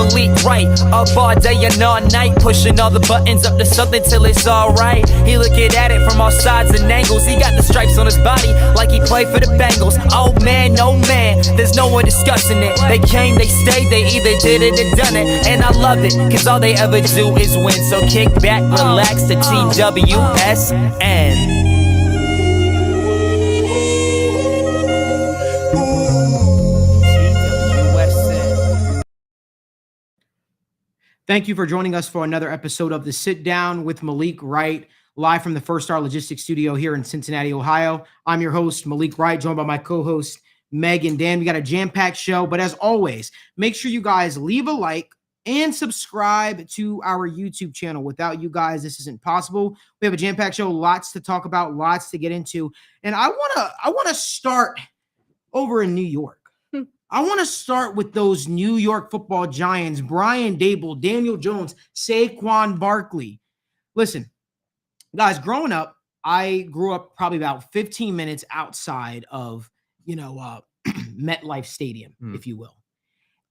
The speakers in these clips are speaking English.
Malik Wright, up all day and all night, pushing all the buttons up to something till it's alright. He looking at it from all sides and angles. He got the stripes on his body like he played for the Bengals. Oh man, there's no one discussing it. They came, they stayed, they either did it or done it. And I love it, cause all they ever do is win. So kick back, relax, the TWSN. Thank you for joining us for another episode of the Sit Down with Malik Wright, live from the First Star Logistics Studio here in Cincinnati, Ohio. I'm your host, Malik Wright, joined by my co-host, Meg and Dan. We got a jam-packed show, but as always, make sure you guys leave a like and subscribe to our YouTube channel. Without you guys, this isn't possible. We have a jam-packed show, lots to talk about, lots to get into. And I want to start over in New York. I want to start with those New York football giants, Brian Daboll, Daniel Jones, Saquon Barkley. Listen, guys, growing up, I grew up probably about 15 minutes outside of, MetLife Stadium, if you will.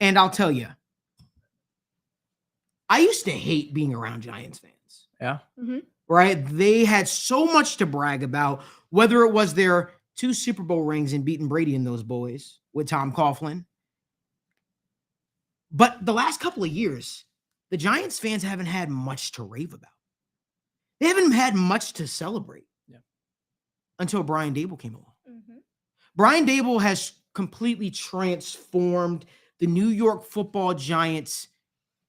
And I'll tell you, I used to hate being around Giants fans. Yeah. Mm-hmm. Right? They had so much to brag about, whether it was their 2 Super Bowl rings and beating Brady and those boys with Tom Coughlin. But the last couple of years, the Giants fans haven't had much to rave about. They haven't had much to celebrate until Brian Daboll came along. Mm-hmm. Brian Daboll has completely transformed the New York football Giants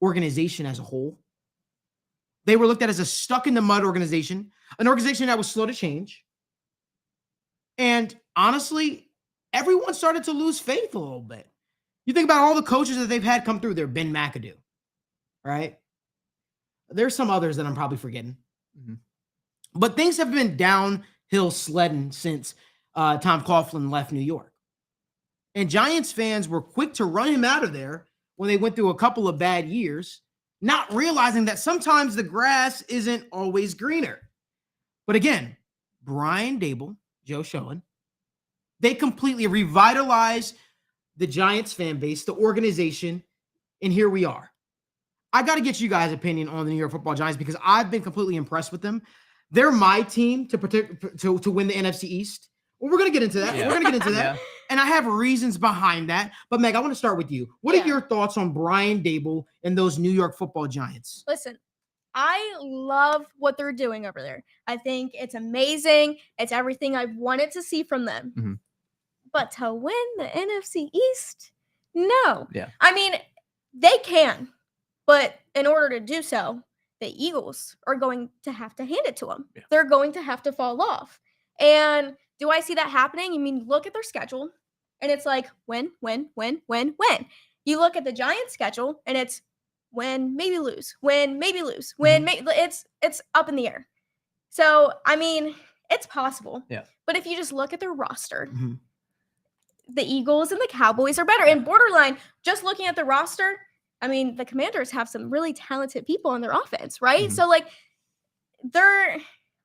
organization as a whole. They were looked at as a stuck-in-the-mud organization, an organization that was slow to change. And honestly, everyone started to lose faith a little bit. You think about all the coaches that they've had come through there, Ben McAdoo, right? There's some others that I'm probably forgetting. Mm-hmm. But things have been downhill sledding since Tom Coughlin left New York. And Giants fans were quick to run him out of there when they went through a couple of bad years, not realizing that sometimes the grass isn't always greener. But again, Brian Daboll, Joe Schoen, they completely revitalized the Giants fan base, the organization, and here we are. I got to get you guys' opinion on the New York Football Giants because I've been completely impressed with them. They're my team to win the NFC East. Well, we're going to get into that. Yeah. We're going to get into that. Yeah. And I have reasons behind that. But, Meg, I want to start with you. What are your thoughts on Brian Daboll and those New York Football Giants? Listen, I love what they're doing over there. I think it's amazing. It's everything I've wanted to see from them. Mm-hmm. But to win the NFC East, no. Yeah. I mean, they can. But in order to do so, the Eagles are going to have to hand it to them. Yeah. They're going to have to fall off. And do I see that happening? I mean, look at their schedule, and it's like when. You look at the Giants' schedule, and it's win, maybe lose, win, maybe lose, win, it's up in the air. So, I mean, it's possible. Yeah. But if you just look at their roster, the Eagles and the Cowboys are better. And borderline, just looking at the roster, I mean, the Commanders have some really talented people on their offense, right? Mm-hmm. So, like,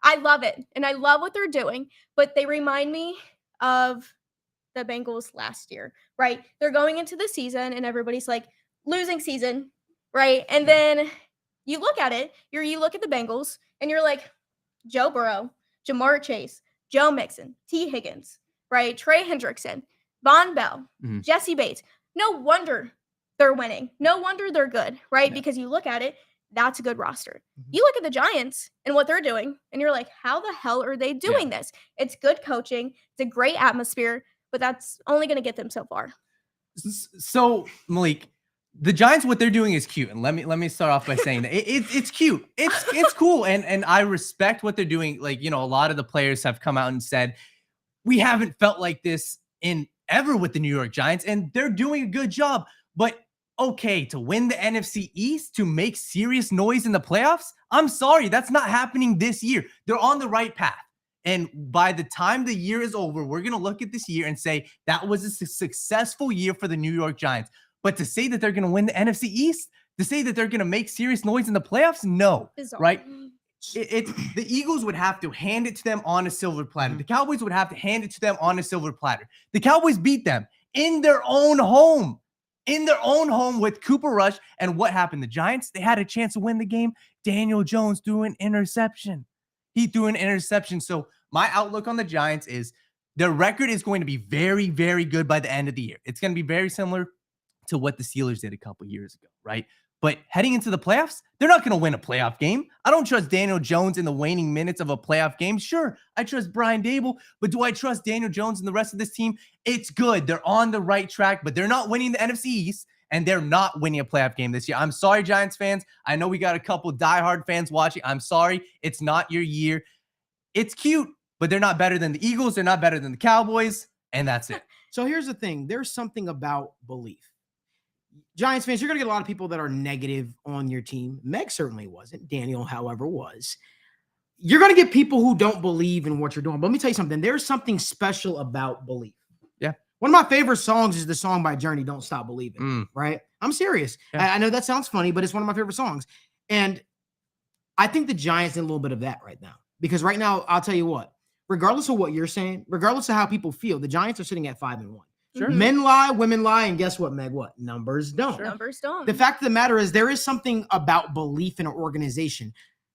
I love it, and I love what they're doing, but they remind me of the Bengals last year, right? They're going into the season, and everybody's like, losing season, right? And then you look at it, you look at the Bengals, and you're like, Joe Burrow, Jamar Chase, Joe Mixon, T. Higgins, right? Trey Hendrickson, Von Bell, Jesse Bates. No wonder they're winning. No wonder they're good, right? Yeah. Because you look at it, that's a good roster. Mm-hmm. You look at the Giants and what they're doing, and you're like, how the hell are they doing this? It's good coaching. It's a great atmosphere, but that's only going to get them so far. So, Malik, the Giants, what they're doing is cute. And let me start off by saying that it's cute. It's cool. And I respect what they're doing. Like, a lot of the players have come out and said, we haven't felt like this in ever with the New York Giants, and they're doing a good job. But okay, to win the NFC East, to make serious noise in the playoffs, I'm sorry, that's not happening this year. They're on the right path. And by the time the year is over, we're going to look at this year and say that was a successful year for the New York Giants. But to say that they're going to win the NFC East, to say that they're going to make serious noise in the playoffs, no, bizarre. Right? The Eagles would have to hand it to them on a silver platter. The Cowboys would have to hand it to them on a silver platter. The Cowboys beat them in their own home. in their own home with Cooper Rush. And what happened? The Giants, they had a chance to win the game. Daniel Jones threw an interception. He threw an interception. So my outlook on the Giants is their record is going to be very, very good by the end of the year. It's going to be very similar to what the Steelers did a couple years ago, right? But heading into the playoffs, they're not going to win a playoff game. I don't trust Daniel Jones in the waning minutes of a playoff game. Sure, I trust Brian Dable, but do I trust Daniel Jones and the rest of this team? It's good. They're on the right track, but they're not winning the NFC East, and they're not winning a playoff game this year. I'm sorry, Giants fans. I know we got a couple diehard fans watching. I'm sorry. It's not your year. It's cute, but they're not better than the Eagles. They're not better than the Cowboys, and that's it. So here's the thing. There's something about belief. Giants fans, you're going to get a lot of people that are negative on your team. Meg certainly wasn't. Daniel, however, was. You're going to get people who don't believe in what you're doing. But let me tell you something. There's something special about belief. Yeah. One of my favorite songs is the song by Journey, Don't Stop Believing, right? I'm serious. Yeah. I know that sounds funny, but it's one of my favorite songs. And I think the Giants need a little bit of that right now. Because right now, I'll tell you what, regardless of what you're saying, regardless of how people feel, the Giants are sitting at 5-1. Sure. Men lie, women lie, and guess what, Meg? What? Numbers don't. Sure. Numbers don't. The fact of the matter is there is something about belief in an organization.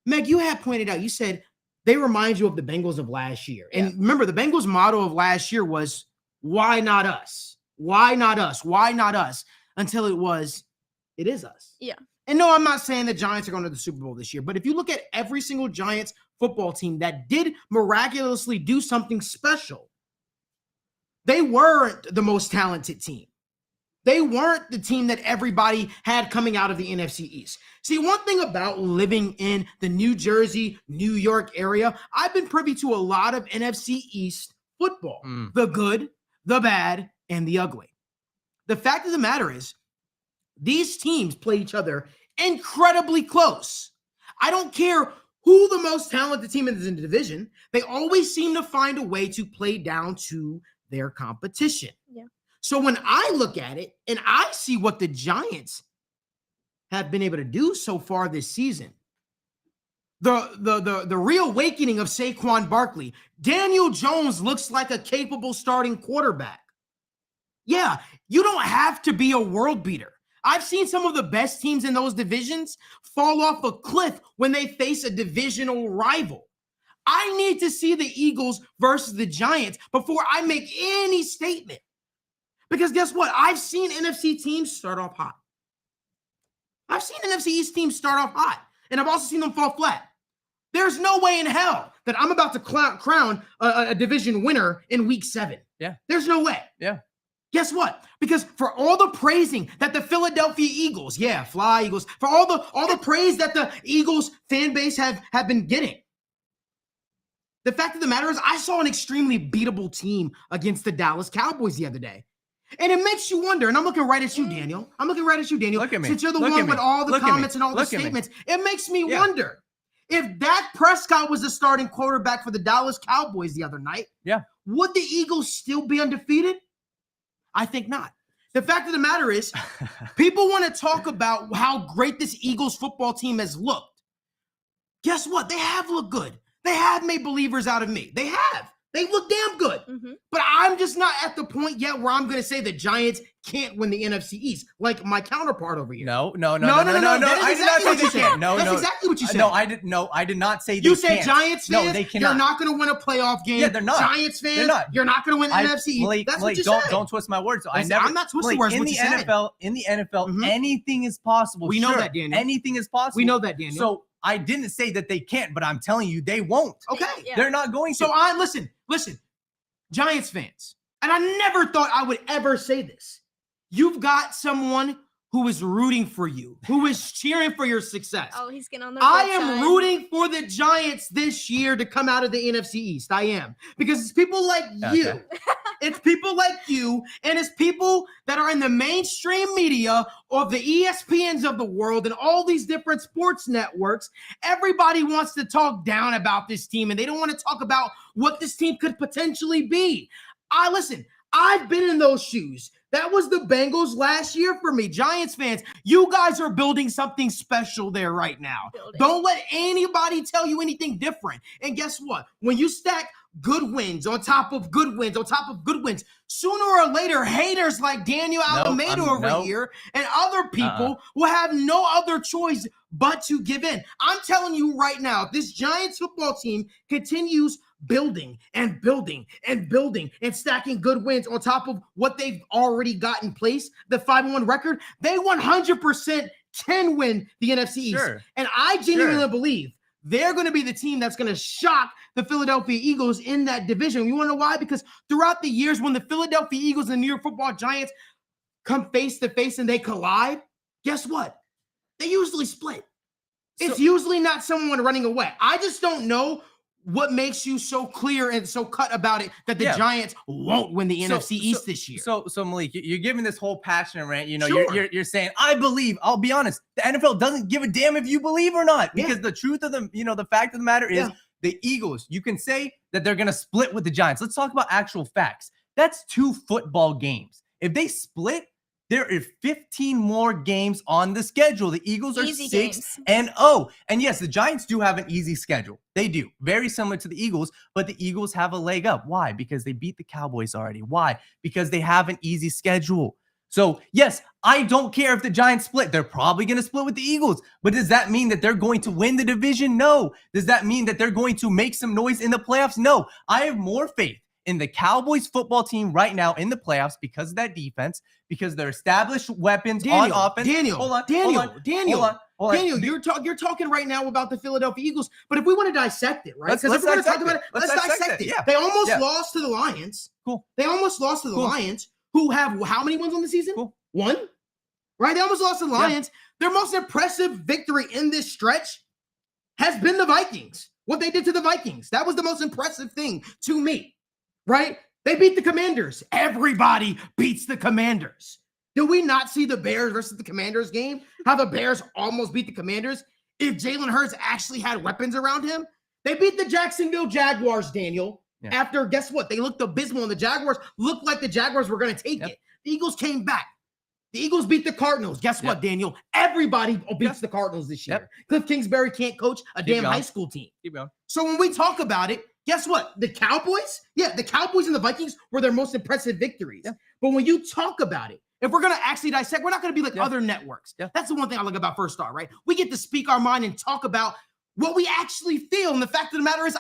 Meg, you had pointed out, you said they remind you of the Bengals of last year. And remember, the Bengals motto of last year was, why not us? Why not us? Why not us? Until it is us. Yeah. And no, I'm not saying the Giants are going to the Super Bowl this year, but if you look at every single Giants football team that did miraculously do something special, they weren't the most talented team. They weren't the team that everybody had coming out of the NFC East. See, one thing about living in the New Jersey, New York area, I've been privy to a lot of NFC East football. The good, the bad, and the ugly. The fact of the matter is, these teams play each other incredibly close. I don't care who the most talented team is in the division. They always seem to find a way to play down to their competition. Yeah. So when I look at it and I see what the Giants have been able to do so far this season, the reawakening of Saquon Barkley, Daniel Jones looks like a capable starting quarterback. Yeah, you don't have to be a world beater. I've seen some of the best teams in those divisions fall off a cliff when they face a divisional rival. I need to see the Eagles versus the Giants before I make any statement. Because guess what? I've seen NFC teams start off hot. I've seen NFC East teams start off hot. And I've also seen them fall flat. There's no way in hell that I'm about to crown a division winner in week 7. Yeah. There's no way. Yeah. Guess what? Because for all the praising that the Philadelphia Eagles, fly Eagles, for all the praise that the Eagles fan base have been getting, the fact of the matter is I saw an extremely beatable team against the Dallas Cowboys the other day. And it makes you wonder, and I'm looking right at you, Daniel. Look at me. Since you're the Look one at me. with all the Look at me. comments and all the Look at me. statements, it makes me wonder if Dak Prescott was the starting quarterback for the Dallas Cowboys the other night, would the Eagles still be undefeated? I think not. The fact of the matter is, people want to talk about how great this Eagles football team has looked. Guess what? They have looked good. They have made believers out of me. They have. They look damn good. But I'm just not at the point yet where I'm going to say the Giants can't win the NFC East like my counterpart over here. No. No. I did not Exactly say they can't. No. That's exactly what you said. No, I did not say they You can't. said Giants fans, No, they cannot. you're not going to win a playoff game. Yeah, they're not. Giants fans, They're not. you're not going to win the NFC East. Malik, That's what you don't, said. Don't twist my words. Listen, I'm not twisting words. In What the you said. NFL, anything is possible. We know that, Daniel. Anything is possible. We know that, Daniel. So I didn't say that they can't, but I'm telling you, they won't. Okay. Yeah. They're not going to. So listen, Giants fans, and I never thought I would ever say this. You've got someone who is rooting for you, who is cheering for your success. Oh, he's getting on the I good am side. rooting for the Giants this year to come out of the NFC East. I am. Because it's people like you. Okay. It's people like you, and it's people that are in the mainstream media of the ESPNs of the world and all these different sports networks. Everybody wants to talk down about this team, and they don't want to talk about what this team could potentially be. Listen, I've been in those shoes. That was the Bengals last year for me. Giants fans, you guys are building something special there right now. Don't let anybody tell you anything different. And guess what? When you stack good wins on top of good wins on top of good wins, sooner or later, haters like Daniel Alameda over here and other people will have no other choice but to give in. I'm telling you right now, if this Giants football team continues building and building and building and stacking good wins on top of what they've already got in place, the 5-1 record, they 100% can win the NFC East. Sure. And I genuinely believe they're going to be the team that's going to shock the Philadelphia Eagles in that division. You want to know why? Because throughout the years when the Philadelphia Eagles and the New York Football Giants come face to face and they collide, guess what? They usually split. It's usually not someone running away. I just don't know what makes you so clear and so cut about it that the Giants won't win the NFC East this year. So Malik, you're giving this whole passionate rant. You know, you're saying, I believe. I'll be honest, the NFL doesn't give a damn if you believe or not, because the truth of the fact of the matter is the Eagles, you can say that they're going to split with the Giants. Let's talk about actual facts. That's 2 football games. If they split, there are 15 more games on the schedule. The Eagles are 6-0. And yes, the Giants do have an easy schedule. They do. Very similar to the Eagles, but the Eagles have a leg up. Why? Because they beat the Cowboys already. Why? Because they have an easy schedule. So, yes, I don't care if the Giants split. They're probably going to split with the Eagles. But does that mean that they're going to win the division? No. Does that mean that they're going to make some noise in the playoffs? No. I have more faith in the Cowboys football team right now in the playoffs because of that defense, because they're established weapons on offense. Daniel, you're talking right now about the Philadelphia Eagles, but if we want to dissect it, right? Because if we're going to talk about it, let's dissect it. Yeah. They almost lost to the Lions. Cool. They almost lost to the Lions, who have how many wins on the season? Cool. 1? Right? They almost lost to the Lions. Their most impressive victory in this stretch has been the Vikings. What they did to the Vikings. That was the most impressive thing to me. Right? They beat the Commanders. Everybody beats the Commanders. Did we not see the Bears versus the Commanders game? How the Bears almost beat the Commanders? If Jalen Hurts actually had weapons around him? They beat the Jacksonville Jaguars, Daniel. After, guess what? They looked abysmal, and the Jaguars looked like the Jaguars were going to take it. The Eagles came back. The Eagles beat the Cardinals. Guess what, Daniel? Everybody beats the Cardinals this year. Cliff Kingsbury can't coach a damn high school team. Keep going. So when we talk about it, guess what? The Cowboys? The Cowboys and the Vikings were their most impressive victories. But when you talk about it, if we're going to actually dissect, we're not going to be like other networks. That's the one thing I like about First Star, right? We get to speak our mind and talk about what we actually feel. And the fact of the matter is,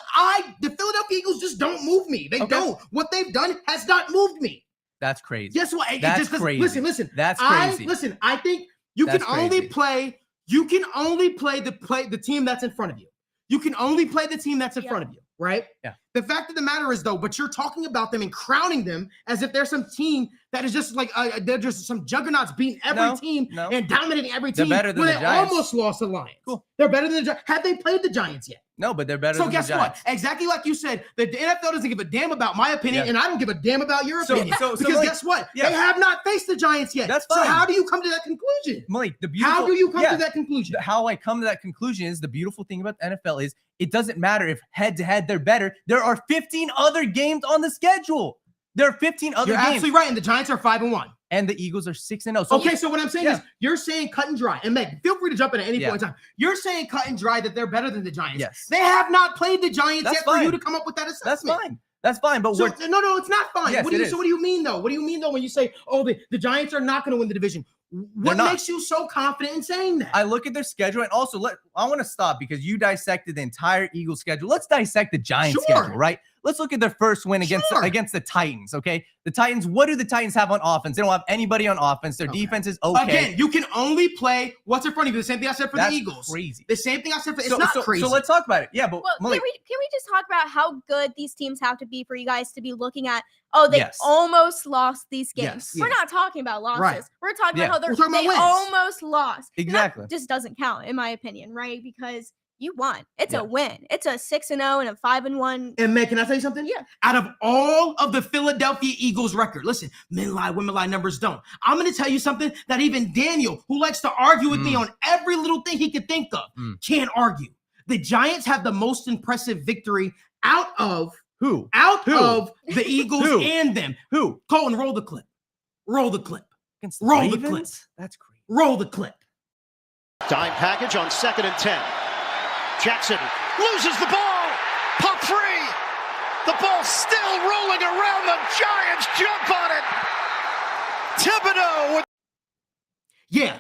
the Philadelphia Eagles just don't move me. They don't. What they've done has not moved me. That's crazy. Guess what? That's crazy. Listen. That's crazy. I think you can only play the team that's in front of you. You can only play the team that's in front of you, right? Yeah. The fact of the matter is, though, but you're talking about them and crowning them as if they're some team that is just like they're just some juggernauts beating every team and dominating every team. They're better than the Giants. Almost lost the Lions. Cool. They're better than the Giants. Have they played the Giants yet? No, but they're better than the Giants. So guess what? Exactly like you said, the NFL doesn't give a damn about my opinion, and I don't give a damn about your opinion. Because guess what? They have not faced the Giants yet. That's fine. So how do you come to that conclusion? Malik, how do you come to that conclusion? How I come to that conclusion is the beautiful thing about the NFL is it doesn't matter if head-to-head they're better. There are 15 other games on the schedule. There are 15 other games. You're absolutely right, and the Giants are 5-1. And the Eagles are 6-0. So what I'm saying is you're saying cut and dry. And Meg, feel free to jump in at any point in time. You're saying cut and dry that they're better than the Giants. Yes. They have not played the Giants yet for you to come up with that assessment. That's fine. But no, it's not fine. Yes, So what do you mean though? What do you mean though when you say, the Giants are not going to win the division? What makes you so confident in saying that? I look at their schedule, and also I want to stop because you dissected the entire Eagles schedule. Let's dissect the Giants schedule, right? Let's look at their first win against the Titans, okay? The Titans, what do the Titans have on offense? They don't have anybody on offense. Their defense is okay. Again, you can only play what's in front of you. The same thing I said for the Eagles. Crazy. The same thing I said for it's not crazy. So let's talk about it. Yeah, but can we just talk about how good these teams have to be for you guys to be looking at, they almost lost these games. We're not talking about losses. Right. We're talking about how they almost lost. Exactly. That just doesn't count, in my opinion, right? Because you won. It's a win. It's a 6-0 and a 5-1. And Meg, can I tell you something? Yeah. Out of all of the Philadelphia Eagles record, listen, men lie, women lie, numbers don't. I'm going to tell you something that even Daniel, who likes to argue with me on every little thing he could think of, can't argue. The Giants have the most impressive victory out of who? Of the Eagles and them. Who? Colton, roll the clip. Roll the clip. Against roll Ravens? The clip. That's crazy. Roll the clip. Dime package on 2nd and 10. Jackson loses the ball. Pop free. The ball still rolling around. The Giants jump on it. Thibodeau with Yeah.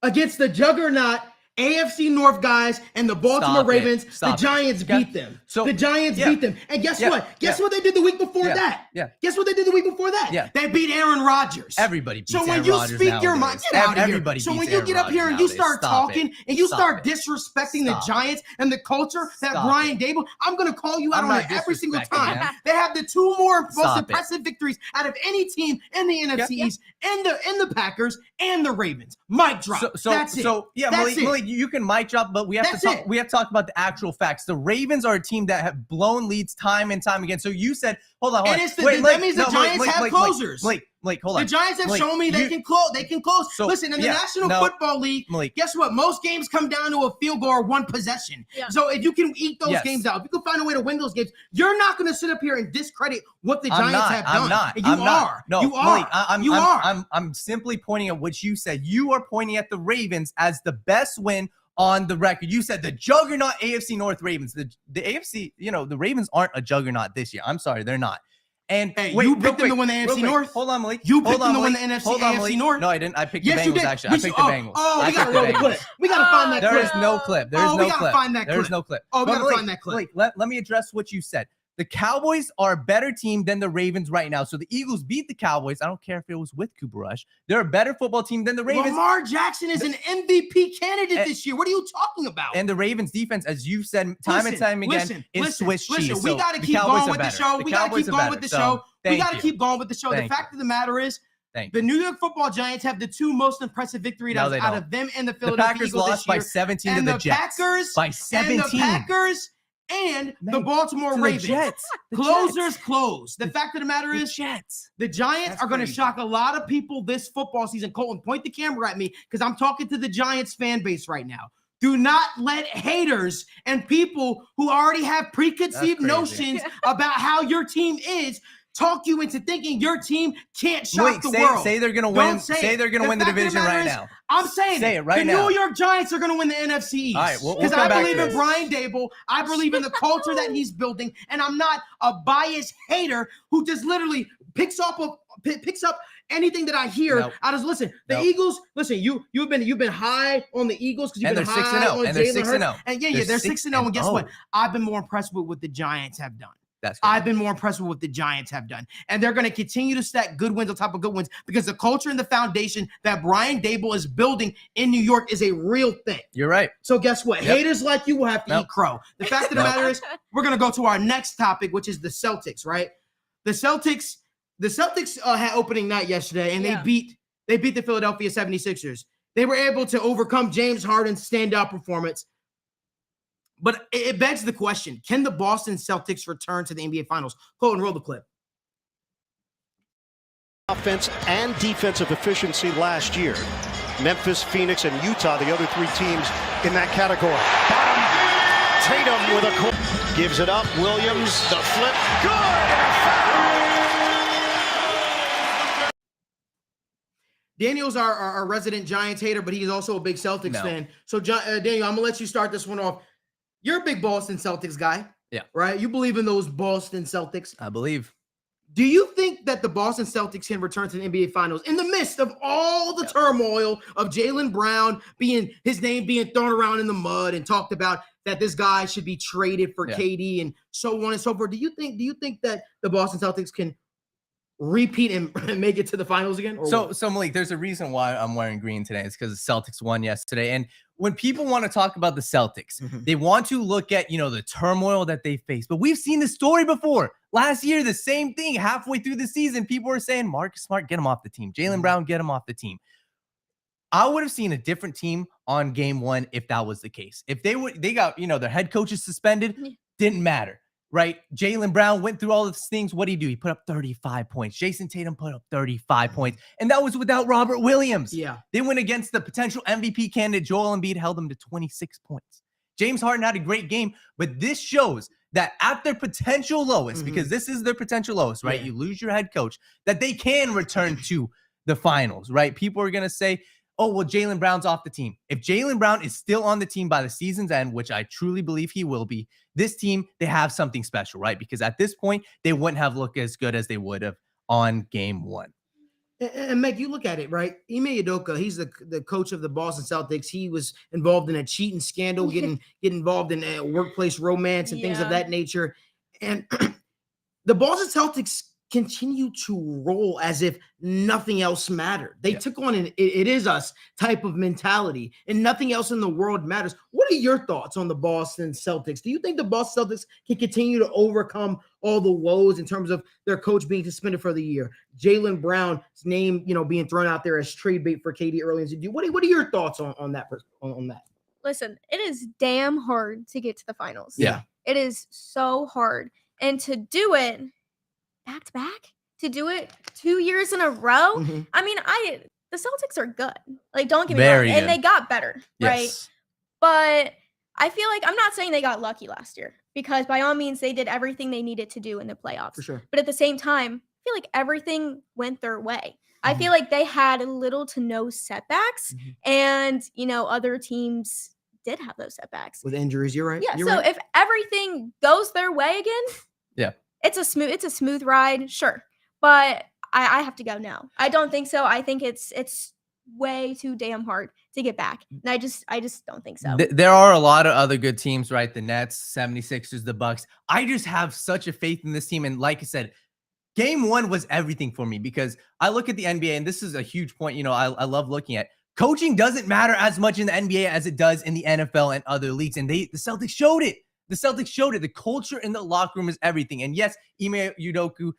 Against the juggernaut AFC North guys and the Baltimore Stop it. Ravens, Stop the Giants it. Okay. beat them. So- the Giants Yeah. beat them. And guess Yeah. what? Guess Yeah. what they did the week before Yeah. that? Yeah. Guess what they did the week before that? Yeah. They beat Aaron Rodgers. Everybody beats So when Aaron you Rodgers speak your mind, nowadays. get out of here. Everybody So beats when you Aaron get up here and Rodgers you start nowadays. Stop talking it. and you Stop start it. disrespecting the Stop it. Giants and the culture that Stop Brian Dable, I'm going to call you out I'm on not it every single disrespecting, time. man. They have the two most Stop it. impressive victories out of any team in the NFC Yep. East, and the Packers and the Ravens. Mic drop. That's it. So yeah, That's Malik, you can mic drop, but we have That's to talk. it. We have to talk about the actual facts. The Ravens are a team that have blown leads time and time again. So you said, hold on. And it's that means the Giants have closers. Malik, hold on. The Giants have Malik, shown me they can close. They can close. So, Listen, in the yeah, National no, Football League, Malik. guess what? Most games come down to a field goal or one possession. Yeah. So if you can eke those Yes. games out, if you can find a way to win those games, you're not going to sit up here and discredit what the I'm Giants not. have done. I'm not. And you I'm are. not. No, you are. Malik, You are. I'm simply pointing at what you said. You are pointing at the Ravens as the best win on the record. You said the juggernaut AFC North Ravens. The AFC, the Ravens aren't a juggernaut this year. I'm sorry, they're not. And Hey, wait, you real picked them to quick, win the real NFC quick. North. Hold on, Malik. You Hold picked on, them to win Malik. the NFC, Hold on, AFC Malik. North. No, I didn't. I picked Yes, the you Bengals, did. actually. I picked the Bengals. Oh, I we got to picked roll the Bengals. clip. We got to find that There clip. is no clip. There is Oh, we no gotta clip. find that There is clip. no clip. Oh, we But gotta Malik, find that clip. Malik, let me address what you said. The Cowboys are a better team than the Ravens right now. So the Eagles beat the Cowboys. I don't care if it was with Cooper Rush. They're a better football team than the Ravens. Lamar Jackson is an MVP candidate this year. What are you talking about? And the Ravens defense, as you've said time and time again, is Swiss cheese. We got to keep going with the show. We got to keep going with the show. We got to keep going with the show. The fact of the matter is, the New York Football Giants have the two most impressive victories out of them and the Philadelphia Packers Eagles lost this year. by 17 to And the Jets. Packers By 17. And the Packers and the Baltimore Ravens. Jets. Closers close. The fact of the matter is, Jets. the Giants That's are going to crazy. shock a lot of people this football season. Colton, point the camera at me because I'm talking to the Giants fan base right now. Do not let haters and people who already have preconceived notions about how your team is talk you into thinking your team can't shock the world. Say they're going to win. Say they're going to win the fact of division matter right is, now. I'm saying Say it right the now. New York Giants are going to win the NFC East. All right, we'll because come I back believe to in this. Brian Dable. I believe in the culture that he's building, and I'm not a biased hater who just literally picks up anything that I hear. Nope. I just listen. The Nope. Eagles. Listen, you've been high on the Eagles because you've And been they're high 6-0, on and they're Jalen 6-0. Hurts. And they're 6-0. And guess what? I've been more impressed with what the Giants have done. That's crazy. I've been more impressed with what the Giants have done. And they're going to continue to stack good wins on top of good wins because the culture and the foundation that Brian Dable is building in New York is a real thing. You're right. So guess what? Yep. Haters like you will have to eat crow. The fact of the matter is, we're going to go to our next topic, which is the Celtics, right? The Celtics had opening night yesterday, and they beat the Philadelphia 76ers. They were able to overcome James Harden's standout performance. But it begs the question, can the Boston Celtics return to the NBA Finals? Colton, roll the clip. Offense and defensive efficiency last year. Memphis, Phoenix, and Utah, the other three teams in that category. Tatum with a gives it up. Williams, the flip. Good! And a foul. Daniel's our resident Giants hater, but he's also a big Celtics fan. So, Daniel, I'm going to let you start this one off. You're a big Boston Celtics guy. Yeah. Right? You believe in those Boston Celtics. I believe. Do you think that the Boston Celtics can return to the NBA Finals in the midst of all the turmoil of Jaylen Brown his name being thrown around in the mud and talked about that this guy should be traded for KD and so on and so forth? Do you think that the Boston Celtics can repeat and make it to the finals again? So Malik, there's a reason why I'm wearing green today. It's because the Celtics won yesterday. And when people want to talk about the Celtics, they want to look at, the turmoil that they face. But we've seen this story before. Last year, the same thing. Halfway through the season, people were saying, Marcus Smart, get him off the team. Jaylen Brown, get him off the team. I would have seen a different team on game one if that was the case. If they got, their head coaches suspended, didn't matter. Right? Jaylen Brown went through all of these things. What did he do? He put up 35 points. Jason Tatum put up 35 points. And that was without Robert Williams. Yeah. They went against the potential MVP candidate, Joel Embiid, held them to 26 points. James Harden had a great game, but this shows that at their potential lowest, because this is their potential lowest, right? Yeah. You lose your head coach, that they can return to the finals, right? People are going to say, oh, well, Jaylen Brown's off the team. If Jaylen Brown is still on the team by the season's end, which I truly believe he will be, this team, they have something special, right? Because at this point, they wouldn't have looked as good as they would have on game one. And Meg, you look at it, right? Ime Udoka, he's the coach of the Boston Celtics. He was involved in a cheating scandal, getting involved in a workplace romance and things of that nature. And the Boston Celtics continue to roll as if nothing else mattered. They took on an it is us type of mentality, and nothing else in the world matters. What are your thoughts on the Boston Celtics? Do you think the Boston Celtics can continue to overcome all the woes in terms of their coach being suspended for the year, Jaylen Brown's name, being thrown out there as trade bait for KD early in the season? What are your thoughts on that? Listen, it is damn hard to get to the finals. Yeah. It is so hard. And to do it back to back, to do it 2 years in a row. Mm-hmm. I mean, the Celtics are good. Like, don't get me Very wrong. good. And they got better, right? Yes. But I feel like I'm not saying they got lucky last year, because by all means they did everything they needed to do in the playoffs. For sure. But at the same time, I feel like everything went their way. I feel like they had little to no setbacks, and other teams did have those setbacks With injuries, you're right. Yeah. You're So right. if everything goes their way again, it's a smooth ride, sure. But I have to go now. I don't think so. I think it's way too damn hard to get back. And I just don't think so. There are a lot of other good teams, right? The Nets, 76ers, the Bucks. I just have such a faith in this team. And like I said, game one was everything for me, because I look at the NBA, and this is a huge point, I love looking at. Coaching doesn't matter as much in the NBA as it does in the NFL and other leagues. And the Celtics showed it. The Celtics showed it. The culture in the locker room is everything. And yes, Ime Udoka,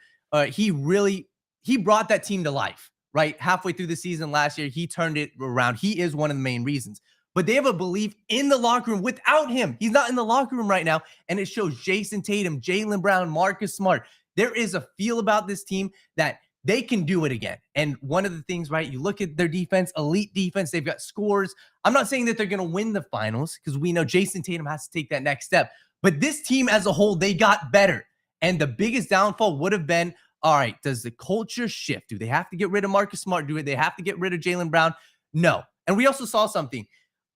he brought that team to life, right? Halfway through the season last year, he turned it around. He is one of the main reasons. But they have a belief in the locker room without him. He's not in the locker room right now. And it shows Jason Tatum, Jaylen Brown, Marcus Smart. There is a feel about this team that they can do it again. And one of the things, right, you look at their defense, elite defense, they've got scores. I'm not saying that they're going to win the finals, because we know Jason Tatum has to take that next step. But this team as a whole, they got better. And the biggest downfall would have been, all right, does the culture shift? Do they have to get rid of Marcus Smart? Do they have to get rid of Jaylen Brown? No. And we also saw something.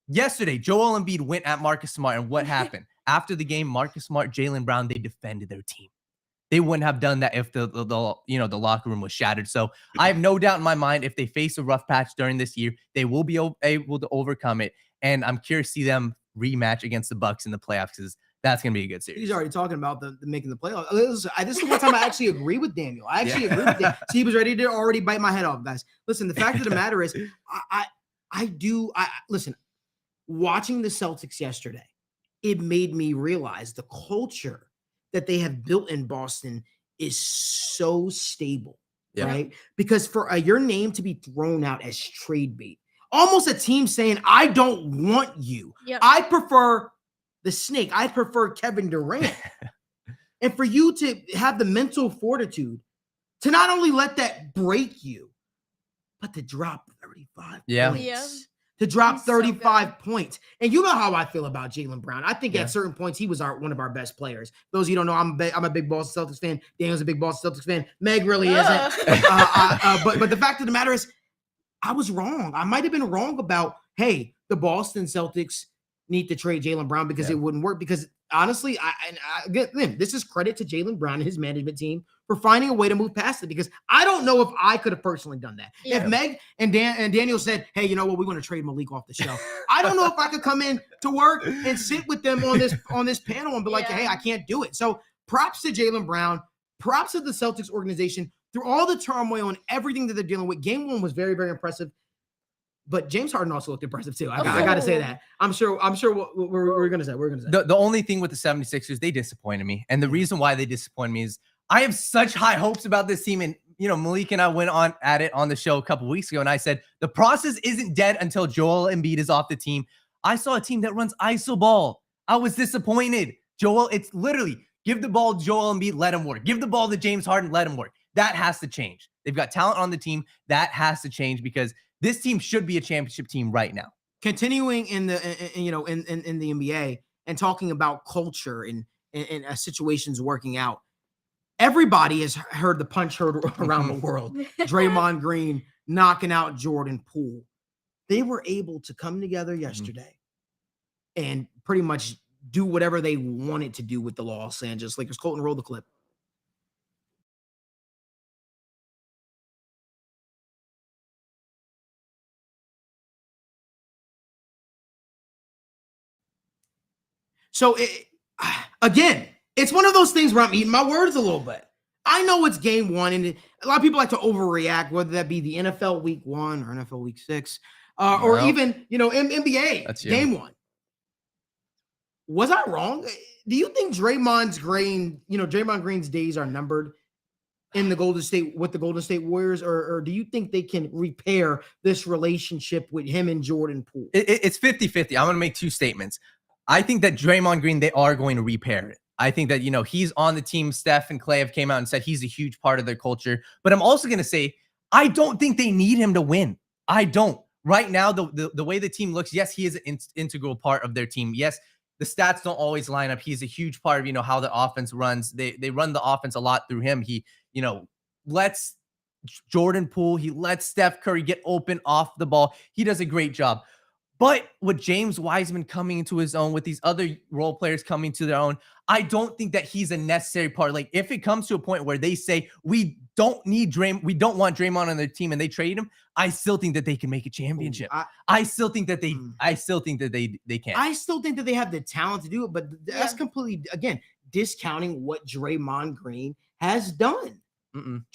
Yesterday, Joel Embiid went at Marcus Smart, and what happened? After the game, Marcus Smart, Jaylen Brown, they defended their team. They wouldn't have done that if the locker room was shattered. So I have no doubt in my mind, if they face a rough patch during this year, they will be able to overcome it. And I'm curious to see them rematch against the Bucks in the playoffs, because that's going to be a good series. He's already talking about the making the playoffs. This is the one time I actually agree with Daniel. I actually agree with Daniel. So he was ready to already bite my head off, guys. Listen, the fact of the matter is, listen, watching the Celtics yesterday, it made me realize the culture that they have built in Boston is so stable, right? Because for your name to be thrown out as trade bait, almost a team saying, I don't want you. I prefer the snake. I prefer Kevin Durant. And for you to have the mental fortitude to not only let that break you, but to drop 35 points. To drop 35 points. And you know how I feel about Jaylen Brown. I think at certain points, he was one of our best players. Those of you don't know, I'm a big Boston Celtics fan. Daniel's a big Boston Celtics fan. Meg really isn't. But the fact of the matter is, I was wrong. I might have been wrong about, hey, the Boston Celtics need to trade Jaylen Brown because it wouldn't work. Because honestly, again, this is credit to Jaylen Brown and his management team for finding a way to move past it, because I don't know if I could have personally done that. If Meg and Daniel said, hey, you know what, we want to trade Malik off the shelf, I don't know if I could come in to work and sit with them on this panel and be like, hey, I can't do it. So props to Jaylen Brown, props to the Celtics organization through all the turmoil and everything that they're dealing with. Game one was very, very impressive. But James Harden also looked impressive too. I got to say that. I'm sure what we're going to say. The only thing with the 76ers, they disappointed me. And the reason why they disappointed me is I have such high hopes about this team. And, Malik and I went on at it on the show a couple weeks ago, and I said, the process isn't dead until Joel Embiid is off the team. I saw a team that runs iso ball. I was disappointed. It's literally give the ball to Joel Embiid, let him work. Give the ball to James Harden, let him work. That has to change. They've got talent on the team. That has to change, because this team should be a championship team right now. Continuing in the NBA and talking about culture and situations working out, everybody has heard the punch heard around the world. Draymond Green knocking out Jordan Poole. they were able to come together yesterday and pretty much do whatever they wanted to do with the Los Angeles Lakers. Colton, roll the clip. So, again, it's one of those things where I'm eating my words a little bit. I know it's game one, and a lot of people like to overreact, whether that be the NFL week 1 or NFL week 6, or even, NBA game 1. Was I wrong? Do you think Draymond Green's days are numbered in the Golden State Warriors, or do you think they can repair this relationship with him and Jordan Poole? It's 50-50. I'm going to make 2 statements. I think that Draymond Green, they are going to repair it. I think that, he's on the team. Steph and Clay have came out and said he's a huge part of their culture. But I'm also going to say, I don't think they need him to win. I don't. Right now, the way the team looks, yes, he is an integral part of their team. Yes, the stats don't always line up. He's a huge part of, how the offense runs. They run the offense a lot through him. He, lets Jordan Poole, he lets Steph Curry get open off the ball. He does a great job. But with James Wiseman coming into his own, with these other role players coming to their own, I don't think that he's a necessary part. Like, if it comes to a point where they say we don't want Draymond on their team and they trade him, I still think that they can make a championship. I still think that they can. I still think that they have the talent to do it, but that's completely, again, discounting what Draymond Green has done.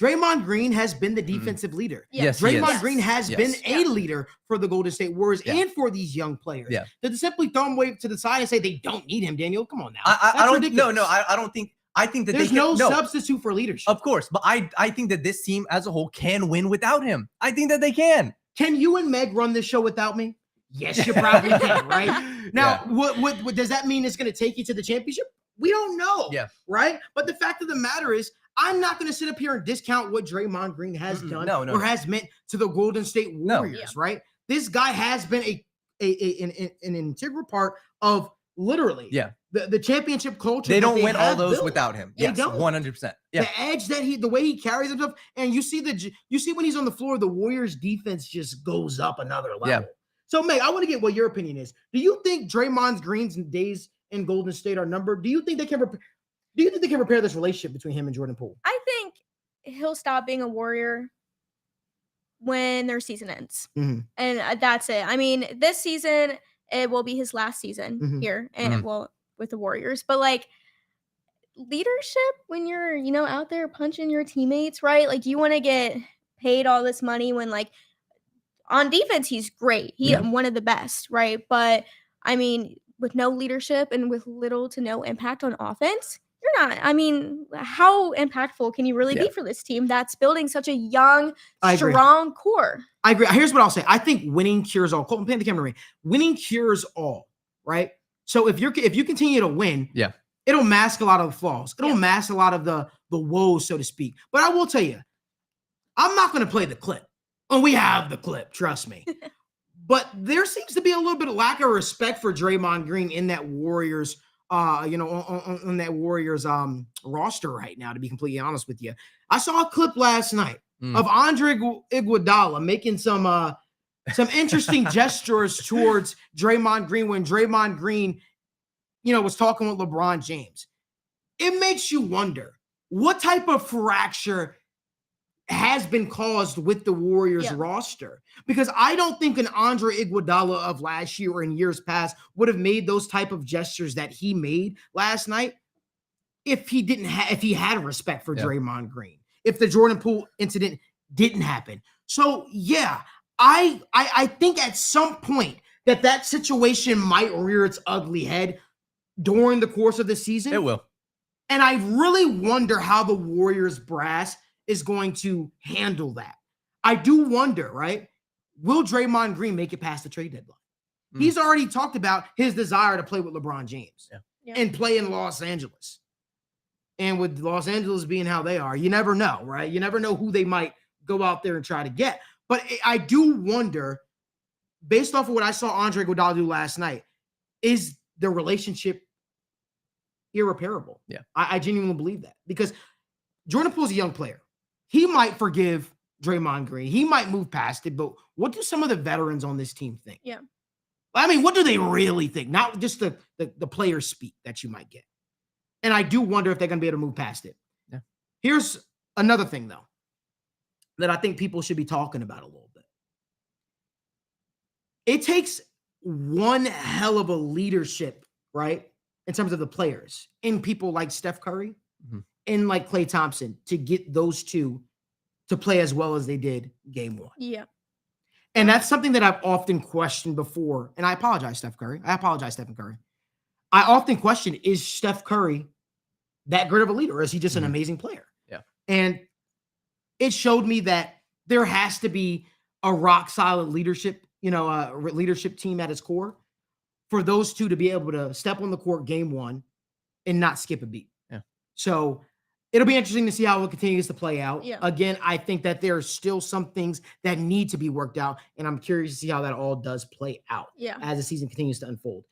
Draymond Green has been the defensive leader. Yes, Draymond Green has been a leader for the Golden State Warriors and for these young players. To simply throw him away to the side and say they don't need him, Daniel, come on now. I don't think. No, I don't think. I think that there's no substitute for leadership. Of course, but I think that this team as a whole can win without him. I think that they can. Can you and Meg run this show without me? Yes, you probably can, right? Now, what does that mean? It's going to take you to the championship? We don't know, right? But the fact of the matter is, I'm not going to sit up here and discount what Draymond Green has done or has meant to the Golden State Warriors, right? This guy has been an integral part of literally the championship culture. They don't win all those without him. Yes, 100%. Yeah. The edge that the way he carries himself, and you see when he's on the floor, the Warriors defense just goes up another level. Yeah. So, Meg, I want to get what your opinion is. Do you think Draymond Green's days in Golden State are numbered? Do you think they can repair this relationship between him and Jordan Poole? I think he'll stop being a Warrior when their season ends. And that's it. I mean, this season, it will be his last season here and with the Warriors. But like leadership, when you're, out there punching your teammates, right? Like you want to get paid all this money when like on defense, he's great. He's one of the best, right? But I mean, with no leadership and with little to no impact on offense, you're not. I mean, how impactful can you really be for this team that's building such a young, strong core? I agree. Here's what I'll say. I think winning cures all. Colton, pan the camera to me. Winning cures all, right? So if you continue to win, it'll mask a lot of the flaws. It'll mask a lot of the woes, so to speak. But I will tell you, I'm not going to play the clip. And we have the clip, trust me. But there seems to be a little bit of lack of respect for Draymond Green in that Warriors on that Warriors roster right now, to be completely honest with you. I saw a clip last night of Andre Iguodala making some interesting gestures towards Draymond Green when Draymond Green, was talking with LeBron James. It makes you wonder what type of fracture has been caused with the Warriors roster, because I don't think an Andre Iguodala of last year or in years past would have made those type of gestures that he made last night if he had respect for Draymond Green, if the Jordan Poole incident didn't happen. So I think at some point that situation might rear its ugly head during the course of the season. It will. And I really wonder how the Warriors brass is going to handle that. I do wonder, right? Will Draymond Green make it past the trade deadline? He's already talked about his desire to play with LeBron James and play in Los Angeles. And with Los Angeles being how they are, you never know, right? You never know who they might go out there and try to get. But I do wonder, based off of what I saw Andre Iguodala do last night, is the relationship irreparable? I genuinely believe that, because Jordan Poole's a young player. He might forgive Draymond Green. He might move past it, but what do some of the veterans on this team think? Yeah. I mean, what do they really think? Not just the players speak that you might get. And I do wonder if they're going to be able to move past it. Yeah. Here's another thing, though, that I think people should be talking about a little bit. It takes one hell of a leadership, right, in terms of the players, in people like Steph Curry and like Klay Thompson to get those two to play as well as they did game one. Yeah. And that's something that I've often questioned before. And I apologize, Stephen Curry. I often question, is Steph Curry that great of a leader? Or is he just an amazing player? Yeah. And it showed me that there has to be a rock solid leadership, leadership team at its core for those two to be able to step on the court game one and not skip a beat. Yeah. So it'll be interesting to see how it continues to play out. Yeah. Again, I think that there are still some things that need to be worked out, and I'm curious to see how that all does play out as the season continues to unfold.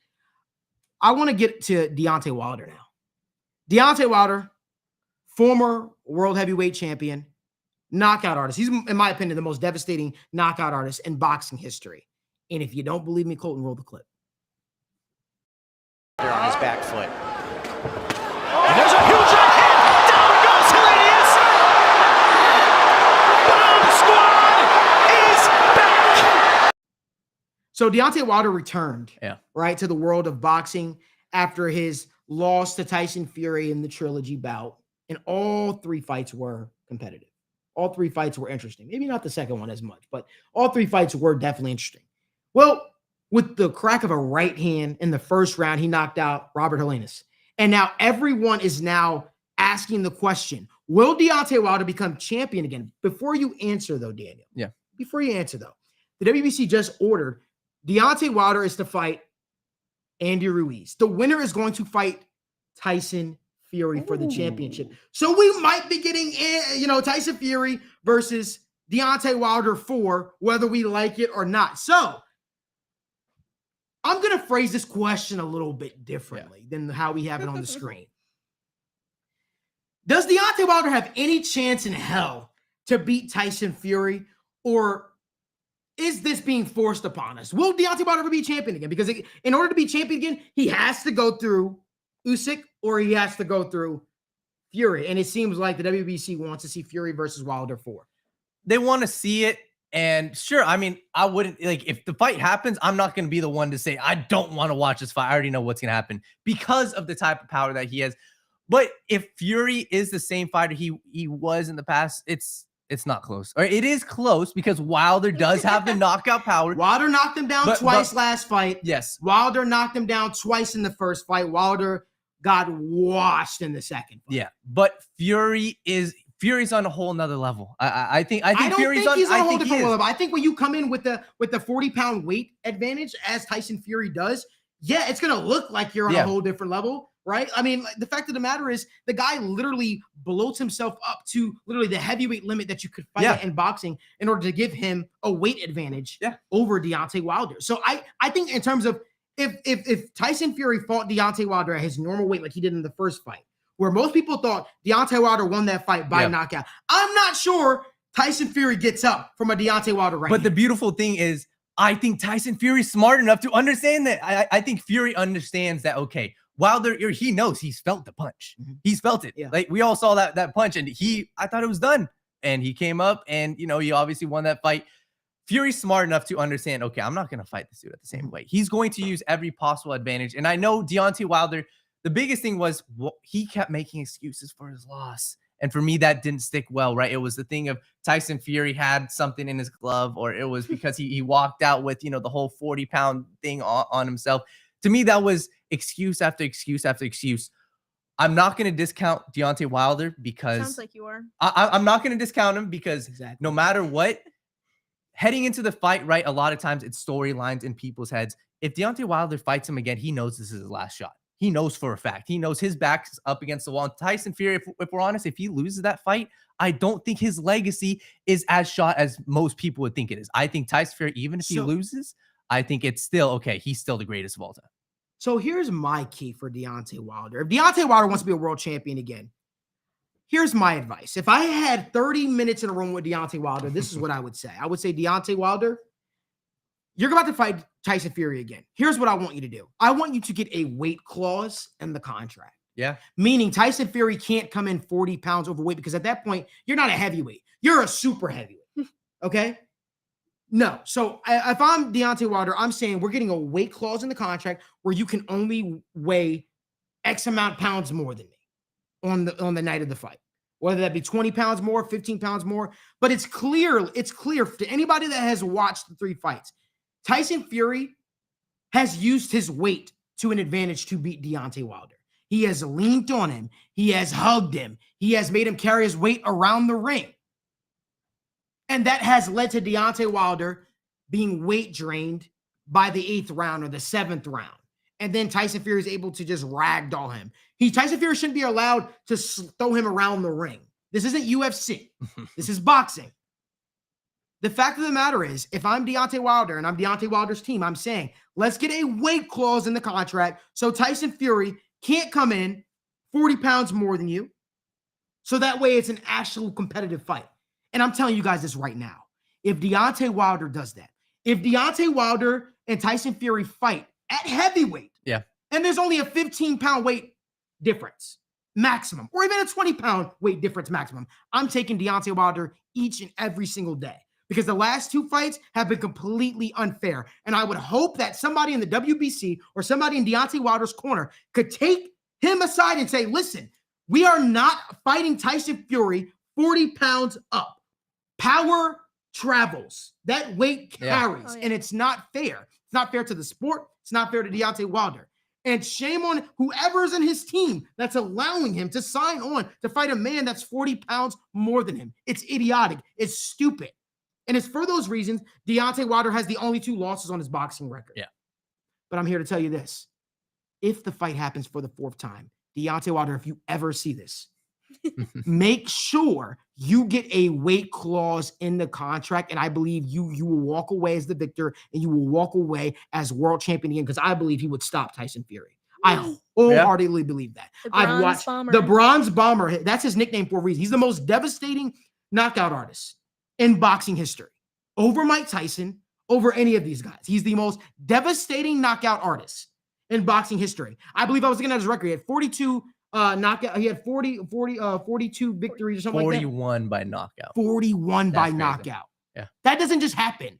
I want to get to Deontay Wilder now. Deontay Wilder, former world heavyweight champion, knockout artist. He's, in my opinion, the most devastating knockout artist in boxing history. And if you don't believe me, Colton, roll the clip. There on his back foot. And there's a huge right hand. Down goes Hilarious. Bomb Squad is back. So Deontay Wilder returned, Yeah. right, to the world of boxing after his loss to Tyson Fury in the trilogy bout. And all three fights were competitive. All three fights were interesting. Maybe not the second one as much, but all three fights were definitely interesting. Well, with the crack of a right hand in the first round, he knocked out Robert Helenius. And now everyone is now asking the question, will Deontay Wilder become champion again? Before you answer, though, Daniel. Yeah. Before you answer, though, the WBC just ordered Deontay Wilder is to fight Andy Ruiz. The winner is going to fight Tyson Fury for the championship. So we might be getting, Tyson Fury versus Deontay Wilder 4, whether we like it or not. So I'm going to phrase this question a little bit differently than how we have it on the screen. Does Deontay Wilder have any chance in hell to beat Tyson Fury, or is this being forced upon us? Will Deontay Wilder ever be champion again? Because in order to be champion again, he has to go through Usyk or he has to go through Fury. And it seems like the WBC wants to see Fury versus Wilder 4. They want to see it. And sure, I mean, I wouldn't, like, if the fight happens, I'm not going to be the one to say, I don't want to watch this fight. I already know what's going to happen because of the type of power that he has. But if Fury is the same fighter he was in the past, it's not close. Or it is close because Wilder does have the knockout power. Wilder knocked him down twice last fight. Yes. Wilder knocked him down twice in the first fight. Wilder got washed in the second fight. Yeah. But Fury's on a whole nother level. I think Fury's he's on a whole I think different level. I think when you come in with the 40-pound weight advantage, as Tyson Fury does, yeah, it's gonna look like you're on a whole different level, right? I mean, the fact of the matter is, the guy literally bloats himself up to literally the heavyweight limit that you could fight at in boxing in order to give him a weight advantage over Deontay Wilder. So I think in terms of if Tyson Fury fought Deontay Wilder at his normal weight like he did in the first fight, where most people thought Deontay Wilder won that fight by knockout, I'm not sure Tyson Fury gets up from a Deontay Wilder right But now. the beautiful thing is, I think Tyson Fury's smart enough to understand that. I think Fury understands that, okay, Wilder, he knows he's felt the punch. He's felt it. Yeah. Like, we all saw that punch, and I thought it was done. And he came up, and, he obviously won that fight. Fury's smart enough to understand, okay, I'm not going to fight this dude at the same way. He's going to use every possible advantage. And I know Deontay Wilder, the biggest thing was he kept making excuses for his loss. And for me, that didn't stick well, right? It was the thing of Tyson Fury had something in his glove, or it was because he walked out with, the whole 40-pound thing on himself. To me, that was excuse after excuse after excuse. I'm not going to discount Deontay Wilder because sounds like you are. I'm not going to discount him because no matter what, heading into the fight, right, a lot of times it's storylines in people's heads. If Deontay Wilder fights him again, he knows this is his last shot. He knows for a fact. He knows his back's up against the wall. And Tyson Fury, if we're honest, if he loses that fight, I don't think his legacy is as shot as most people would think it is. I think Tyson Fury, even if he loses, I think it's still, okay, he's still the greatest of all time. So here's my key for Deontay Wilder. If Deontay Wilder wants to be a world champion again, Here's my advice. If I had 30 minutes in a room with Deontay Wilder, this is what I would say. I would say, Deontay Wilder, you're about to fight Tyson Fury again. Here's what I want you to do. I want you to get a weight clause in the contract. Yeah. Meaning Tyson Fury can't come in 40 pounds overweight because at that point, you're not a heavyweight. You're a super heavyweight. Okay? No. So if I'm Deontay Wilder, I'm saying we're getting a weight clause in the contract where you can only weigh X amount of pounds more than me on the night of the fight, whether that be 20 pounds more, 15 pounds more. But it's clear to anybody that has watched the 3 fights, Tyson Fury has used his weight to an advantage to beat Deontay Wilder. He has leaned on him. He has hugged him. He has made him carry his weight around the ring. And that has led to Deontay Wilder being weight drained by the 8th round or the 7th round. And then Tyson Fury is able to just ragdoll him. Tyson Fury shouldn't be allowed to throw him around the ring. This isn't UFC. This is boxing. The fact of the matter is, if I'm Deontay Wilder and I'm Deontay Wilder's team, I'm saying, let's get a weight clause in the contract so Tyson Fury can't come in 40 pounds more than you. So that way it's an actual competitive fight. And I'm telling you guys this right now. If Deontay Wilder does that, if Deontay Wilder and Tyson Fury fight at heavyweight, and there's only a 15-pound weight difference maximum, or even a 20-pound weight difference maximum, I'm taking Deontay Wilder each and every single day because the last 2 fights have been completely unfair. And I would hope that somebody in the WBC or somebody in Deontay Wilder's corner could take him aside and say, listen, we are not fighting Tyson Fury 40 pounds up. Power travels. That weight carries, and it's not fair. It's not fair to the sport. It's not fair to Deontay Wilder. And shame on whoever's in his team that's allowing him to sign on to fight a man that's 40 pounds more than him. It's idiotic. It's stupid. And it's for those reasons Deontay Wilder has the only 2 losses on his boxing record. Yeah. But I'm here to tell you this. If the fight happens for the 4th time, Deontay Wilder, if you ever see this, make sure you get a weight clause in the contract, and I believe you will walk away as the victor, and you will walk away as world champion again, because I believe he would stop Tyson Fury. I wholeheartedly believe that. I've watched the Bronze Bomber. That's his nickname for a reason. He's the most devastating knockout artist in boxing history. Over Mike Tyson, over any of these guys. He's the most devastating knockout artist in boxing history. I believe I was looking at his record. He had 42 knockout. He had 42 victories or something like that. 41 by knockout. 41 by knockout. Yeah. That doesn't just happen.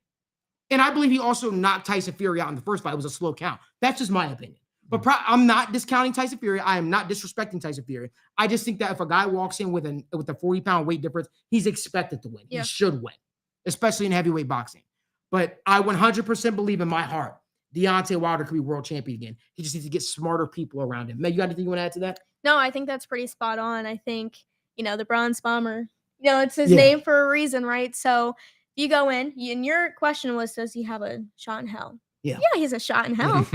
And I believe he also knocked Tyson Fury out in the first fight. It was a slow count. That's just my opinion. But I'm not discounting Tyson Fury. I am not disrespecting Tyson Fury. I just think that if a guy walks in with a 40-pound weight difference, he's expected to win. Yeah. He should win, especially in heavyweight boxing. But I 100% believe in my heart Deontay Wilder could be world champion again. He just needs to get smarter people around him. Meg, you got anything you want to add to that? No, I think that's pretty spot on. I think, the Bronze Bomber, it's his name for a reason, right? So if you go in, and your question was, does he have a shot in hell? Yeah. Yeah, he has a shot in hell.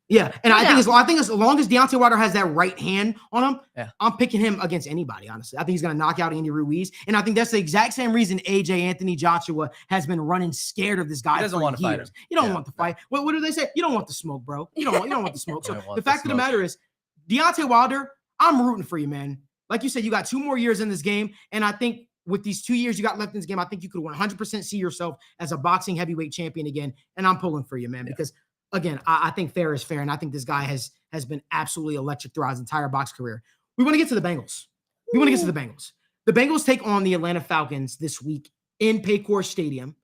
Yeah. And I think as long as Deontay Wilder has that right hand on him, I'm picking him against anybody, honestly. I think he's going to knock out Andy Ruiz. And I think that's the exact same reason AJ Anthony Joshua has been running scared of this guy. He doesn't want to fight him. You don't want to fight. What do they say? You don't want the smoke, bro. You don't want the smoke. So the fact of the matter is, Deontay Wilder, I'm rooting for you, man. Like you said, you got 2 more years in this game. And I think with these 2 years you got left in this game, I think you could 100% see yourself as a boxing heavyweight champion again. And I'm pulling for you, man, because again, I think fair is fair, and I think this guy has been absolutely electric throughout his entire box career. We want to get to the Bengals. The Bengals take on the Atlanta Falcons this week in Paycor Stadium.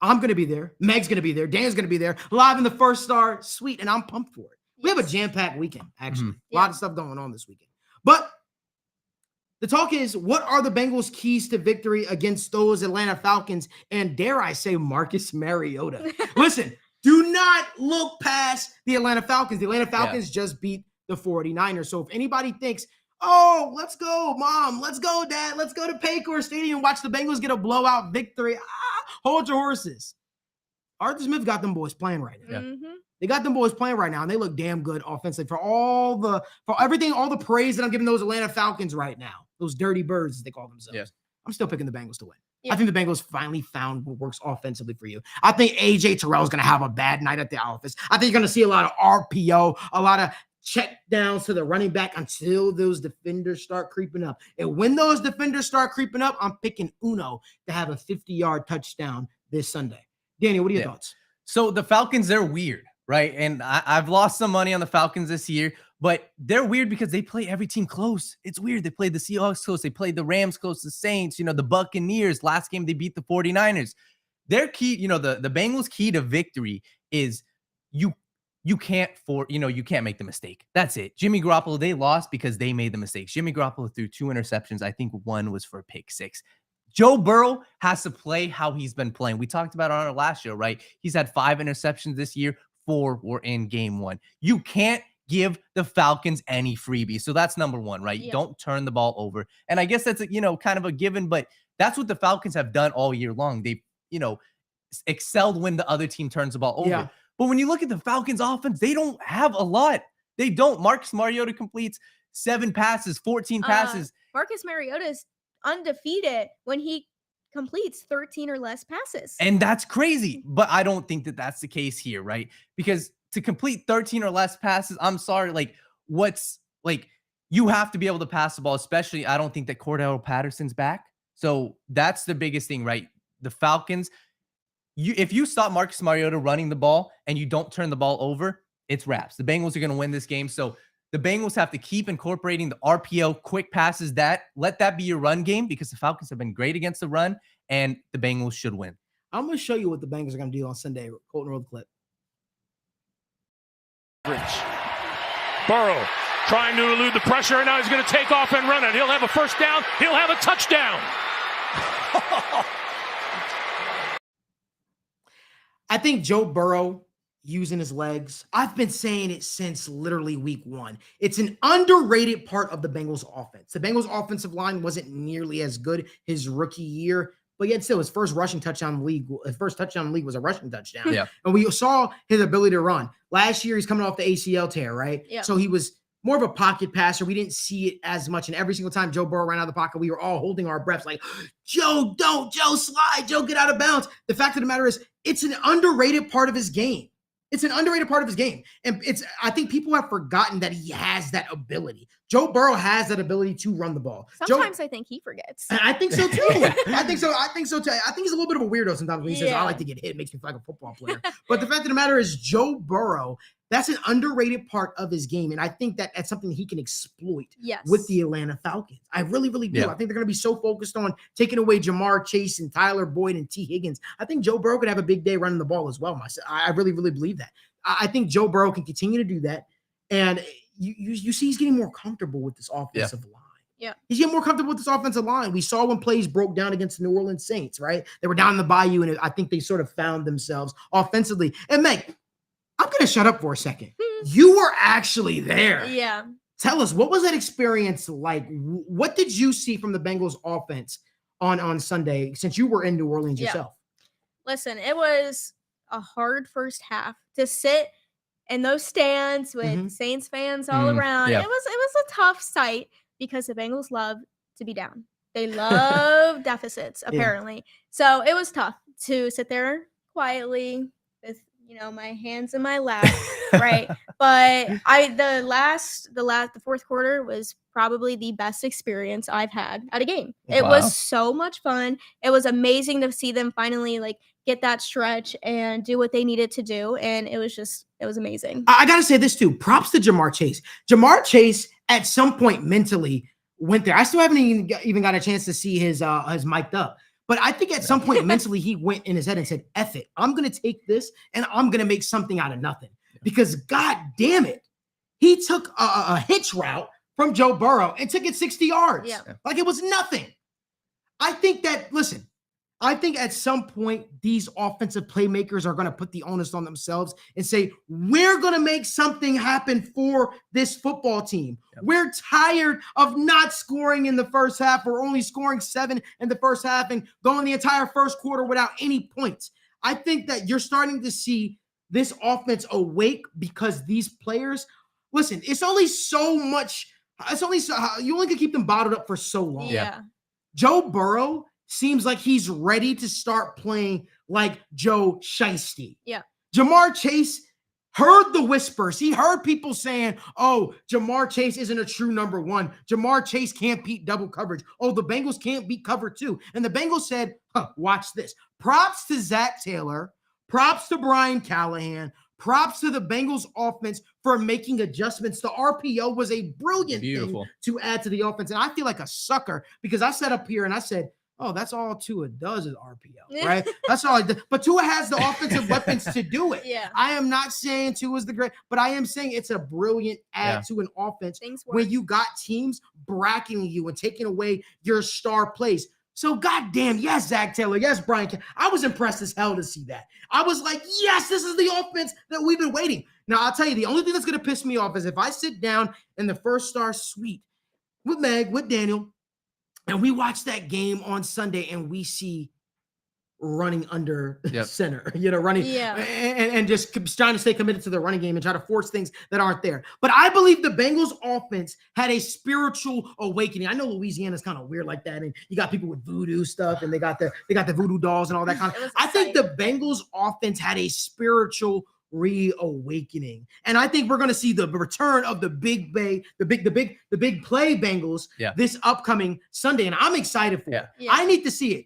I'm going to be there. Meg's going to be there. Dan's going to be there. Live in the First Star Suite, and I'm pumped for it. We have a jam-packed weekend, actually. A lot of stuff going on this weekend. But the talk is, what are the Bengals' keys to victory against those Atlanta Falcons and, dare I say, Marcus Mariota? Listen. Do not look past the Atlanta Falcons. The Atlanta Falcons just beat the 49ers. So if anybody thinks, oh, let's go, Mom, let's go, Dad, let's go to Paycor Stadium and watch the Bengals get a blowout victory, hold your horses. Arthur Smith got them boys playing right now. Mm-hmm. They got them boys playing right now, and they look damn good offensively for all the praise that I'm giving those Atlanta Falcons right now. Those dirty birds, as they call themselves. Yeah. I'm still picking the Bengals to win. Yeah. I think the Bengals finally found what works offensively for you. I think AJ Terrell is going to have a bad night at the office. I think you're going to see a lot of RPO, a lot of check downs to the running back until those defenders start creeping up. And when those defenders start creeping up, I'm picking Uno to have a 50-yard touchdown this Sunday. Danny, what are your thoughts? So the Falcons, they're weird, right? And I've lost some money on the Falcons this year, but they're weird because they play every team close. It's weird. They played the Seahawks close. They played the Rams close, the Saints, the Buccaneers. Last game, they beat the 49ers. Their key, the Bengals' key to victory is you can't make the mistake. That's it. Jimmy Garoppolo, they lost because they made the mistakes. Jimmy Garoppolo threw 2 interceptions. I think one was for a pick 6. Joe Burrow has to play how he's been playing. We talked about it on our last show, right? He's had 5 interceptions this year. 4 were in game 1. You can't give the Falcons any freebies. So that's number 1, right? Yeah. Don't turn the ball over. And I guess that's kind of a given, but that's what the Falcons have done all year long. They've, excelled when the other team turns the ball over. Yeah. But when you look at the Falcons offense, they don't have a lot. They don't. Marcus Mariota completes 7 passes, 14 passes. Marcus Mariota is undefeated when he completes 13 or less passes. And that's crazy. But I don't think that that's the case here, right? Because to complete 13 or less passes, I'm sorry, you have to be able to pass the ball, especially I don't think that Cordell Patterson's back. So that's the biggest thing, right? The Falcons, if you stop Marcus Mariota running the ball and you don't turn the ball over, it's wraps. The Bengals are going to win this game. So the Bengals have to keep incorporating the RPO, quick passes, let that be your run game because the Falcons have been great against the run and the Bengals should win. I'm going to show you what the Bengals are going to do on Sunday. Colton, roll the clip. Burrow trying to elude the pressure, and now he's going to take off and run it. He'll have a first down. He'll have a touchdown. I think Joe Burrow using his legs, I've been saying it since literally week 1. It's an underrated part of the Bengals offense. The Bengals offensive line wasn't nearly as good his rookie year, but yet still his first touchdown in the league was a rushing touchdown. Yeah. And we saw his ability to run. Last year, he's coming off the ACL tear, right? Yeah. So he was more of a pocket passer. We didn't see it as much. And every single time Joe Burrow ran out of the pocket, we were all holding our breaths like, Joe, slide, Joe, get out of bounds. The fact of the matter is, it's an underrated part of his game. And I think people have forgotten that he has that ability. Joe Burrow has that ability to run the ball. Sometimes I think he forgets. I think so too. I think so too. I think he's a little bit of a weirdo sometimes when he says, I like to get hit. It makes me feel like a football player. But the fact of the matter is, Joe Burrow, that's an underrated part of his game. And I think that that's something he can exploit with the Atlanta Falcons. I really, really do. Yeah. I think they're going to be so focused on taking away Jamar Chase and Tyler Boyd and T. Higgins. I think Joe Burrow could have a big day running the ball as well. I really, really believe that. I think Joe Burrow can continue to do that. And you see he's getting more comfortable with this offensive line. Yeah. He's getting more comfortable with this offensive line. We saw when plays broke down against the New Orleans Saints, right? They were down in the bayou, and I think they sort of found themselves offensively. And Meg, I'm going to shut up for a second. You were actually there. Yeah. Tell us, what was that experience like? What did you see from the Bengals offense on Sunday since you were in New Orleans yourself? Listen, it was a hard first half to sit in those stands with Saints fans all around. Yeah. It was a tough sight because the Bengals love to be down. They love deficits, apparently. Yeah. So it was tough to sit there quietly with, my hands in my lap, right? But the fourth quarter was probably the best experience I've had at a game. It was so much fun. It was amazing to see them finally get that stretch and do what they needed to do. And it was amazing. I got to say this too. Props to Jamar Chase. Jamar Chase at some point mentally went there. I still haven't even got a chance to see his mic'd up. But I think at some point mentally he went in his head and said, F it. I'm going to take this and I'm going to make something out of nothing. Because God damn it, he took a hitch route from Joe Burrow and took it 60 yards. Yeah. Like it was nothing. I think at some point these offensive playmakers are going to put the onus on themselves and say, we're going to make something happen for this football team. Yep. We're tired of not scoring in the first half. We're only scoring 7 in the first half and going the entire first quarter without any points. I think that you're starting to see this offense awake because these players, listen, you only can keep them bottled up for so long. Yeah. Joe Burrow seems like he's ready to start playing like Joe Shiesty. Yeah. Jamar Chase heard the whispers. He heard people saying, oh, Jamar Chase isn't a true number one. Jamar Chase can't beat double coverage. Oh, the Bengals can't beat cover two. And the Bengals said, watch this. Props to Zach Taylor. Props to Brian Callahan. Props to the Bengals offense for making adjustments. The RPO was a brilliant thing to add to the offense. And I feel like a sucker because I sat up here and I said, oh, that's all Tua does is RPO, right? That's all I do. But Tua has the offensive weapons to do it. Yeah. I am not saying Tua's the great, but I am saying it's a brilliant add to an offense when you got teams bracketing you and taking away your star plays. So goddamn, yes, Zach Taylor, yes, Brian. I was impressed as hell to see that. I was like, yes, this is the offense that we've been waiting. Now, I'll tell you, the only thing that's going to piss me off is if I sit down in the first star suite with Meg, with Daniel, and we watch that game on Sunday and we see running under center, running and just trying to stay committed to the running game and try to force things that aren't there. But I believe the Bengals offense had a spiritual awakening. I know Louisiana's kind of weird like that. And you got people with voodoo stuff and they got the voodoo dolls and all that kind of. I think the Bengals offense had a spiritual reawakening. And I think we're going to see the return of the big play Bengals this upcoming Sunday. And I'm excited for it. Yeah. I need to see it.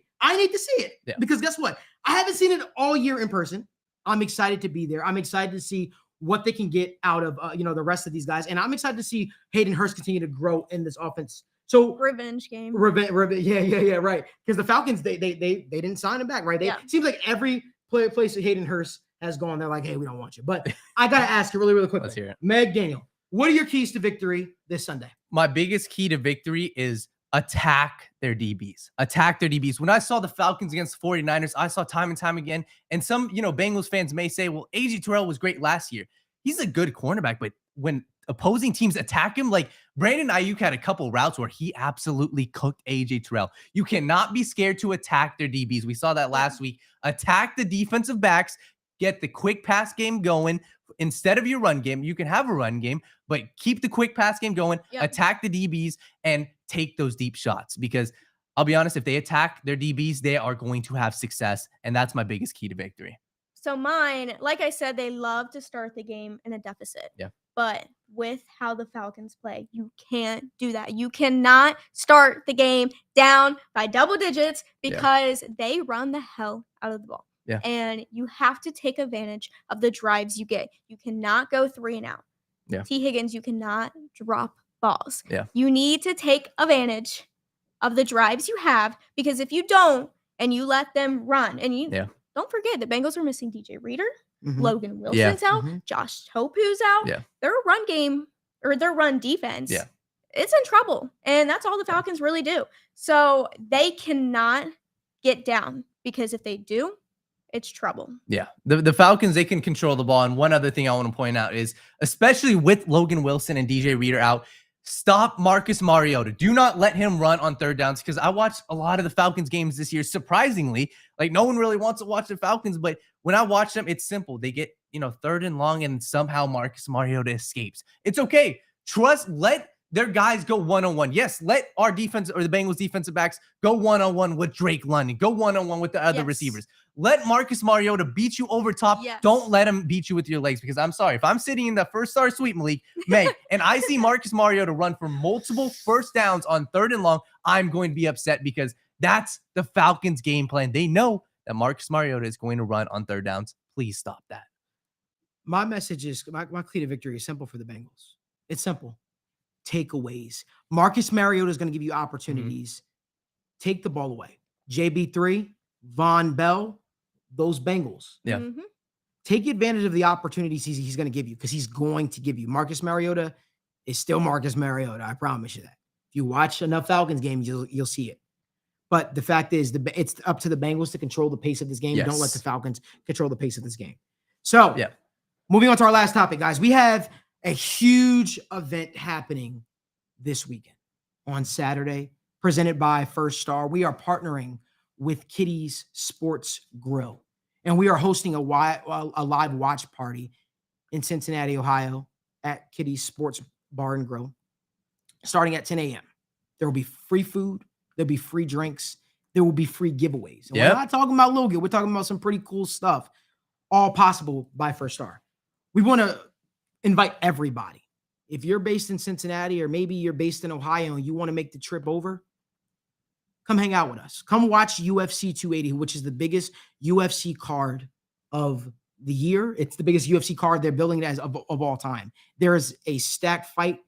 Because guess what? I haven't seen it all year in person. I'm excited to be there. I'm excited to see what they can get out of, the rest of these guys. And I'm excited to see Hayden Hurst continue to grow in this offense. So revenge game. Yeah, right. Because the Falcons, they didn't sign him back, right? Seems like every place that Hayden Hurst has gone, they're like, hey, we don't want you. But I got to ask you really, really quickly. Let's hear it. Meg, Daniel, what are your keys to victory this Sunday? My biggest key to victory is attack their DBs. Attack their DBs. When I saw the Falcons against the 49ers, I saw time and time again, and some, Bengals fans may say, well, A.J. Terrell was great last year. He's a good cornerback, but when opposing teams attack him, like Brandon Ayuk had a couple routes where he absolutely cooked A.J. Terrell. You cannot be scared to attack their DBs. We saw that last week. Attack the defensive backs. Get the quick pass game going instead of your run game. You can have a run game, but keep the quick pass game going, attack the DBs, and take those deep shots. Because I'll be honest, if they attack their DBs, they are going to have success. And that's my biggest key to victory. So mine, like I said, they love to start the game in a deficit. Yeah. But with how the Falcons play, you can't do that. You cannot start the game down by double digits because they run the hell out of the ball. Yeah. And you have to take advantage of the drives you get. You cannot go 3 and out. Yeah. T. Higgins, you cannot drop balls. Yeah. You need to take advantage of the drives you have, because if you don't and you let them run, and you don't forget the Bengals are missing DJ Reader, Logan Wilson's out, Josh Topu's out. Yeah. Their run game or their run defense, it's in trouble. And that's all the Falcons really do. So they cannot get down, because if they do, it's trouble. Yeah. The Falcons, they can control the ball. And one other thing I want to point out is, especially with Logan Wilson and DJ Reader out, stop Marcus Mariota. Do not let him run on third downs, because I watched a lot of the Falcons games this year. Surprisingly, like no one really wants to watch the Falcons, but when I watch them, it's simple. They get, third and long, and somehow Marcus Mariota escapes. It's okay. Let their guys go one-on-one. Yes, let our defense or the Bengals defensive backs go one-on-one with Drake London. Go one-on-one with the other receivers. Let Marcus Mariota beat you over top. Yes. Don't let him beat you with your legs, because I'm sorry. If I'm sitting in the first star suite, Malik, and I see Marcus Mariota run for multiple first downs on third and long, I'm going to be upset, because that's the Falcons' game plan. They know that Marcus Mariota is going to run on third downs. Please stop that. My message is, my key to victory is simple for the Bengals. It's simple. Takeaways. Marcus Mariota is going to give you opportunities. Take the ball away. JB3, Von Bell, those Bengals. Yeah. Take advantage of the opportunities he's going to give you, because he's going to give you. Marcus Mariota is still Marcus Mariota. I promise you that. If you watch enough Falcons games, you'll see it. But the fact is, it's up to the Bengals to control the pace of this game. Yes. Don't let the Falcons control the pace of this game. So, moving on to our last topic, guys. We have a huge event happening this weekend on Saturday, presented by First Star. We are partnering with Kitty's Sports Grill, and we are hosting a live watch party in Cincinnati, Ohio, at Kitty's Sports Bar and Grill, starting at 10 a.m. There will be free food. There'll be free drinks. There will be free giveaways. And we're not talking about Logan. We're talking about some pretty cool stuff, all possible by First Star. we want to invite everybody. If you're based in Cincinnati or maybe you're based in Ohio and you want to make the trip over, come hang out with us. Come watch UFC 280, which is the biggest UFC card of the year. It's the biggest UFC card they're building as of all time. There is a stacked fight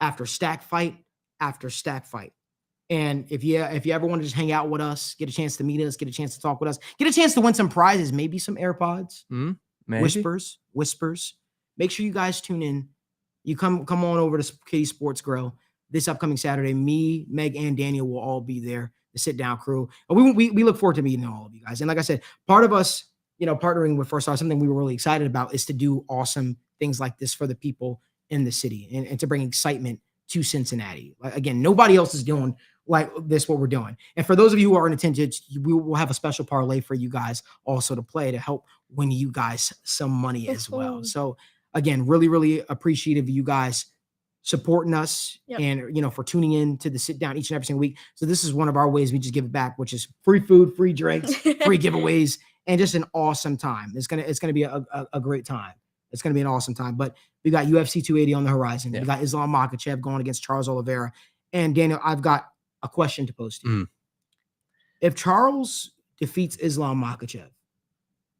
after stacked fight after stacked fight. And if you ever want to just hang out with us, get a chance to meet us, get a chance to talk with us, get a chance to win some prizes, maybe some AirPods, whispers. Make sure you guys tune in. You come on over to Kitty Sports Grill this upcoming Saturday. Me, Meg, and Daniel will all be there. The Sit Down crew. And we look forward to meeting all of you guys. And like I said, part of us, partnering with First Star, something we were really excited about is to do awesome things like this for the people in the city and to bring excitement to Cincinnati. Like, again, nobody else is doing like this, what we're doing. And for those of you who are in attendance, we will have a special parlay for you guys also to play to help win you guys some money as well. So again, really, really appreciative of you guys supporting us and, for tuning in to the Sit Down each and every single week. So this is one of our ways we just give it back, which is free food, free drinks, free giveaways, and just an awesome time. It's gonna be a great time. It's gonna be an awesome time. But we got UFC 280 on the horizon. We got Islam Makhachev going against Charles Oliveira. And Daniel, I've got a question to pose to you. If Charles defeats Islam Makhachev,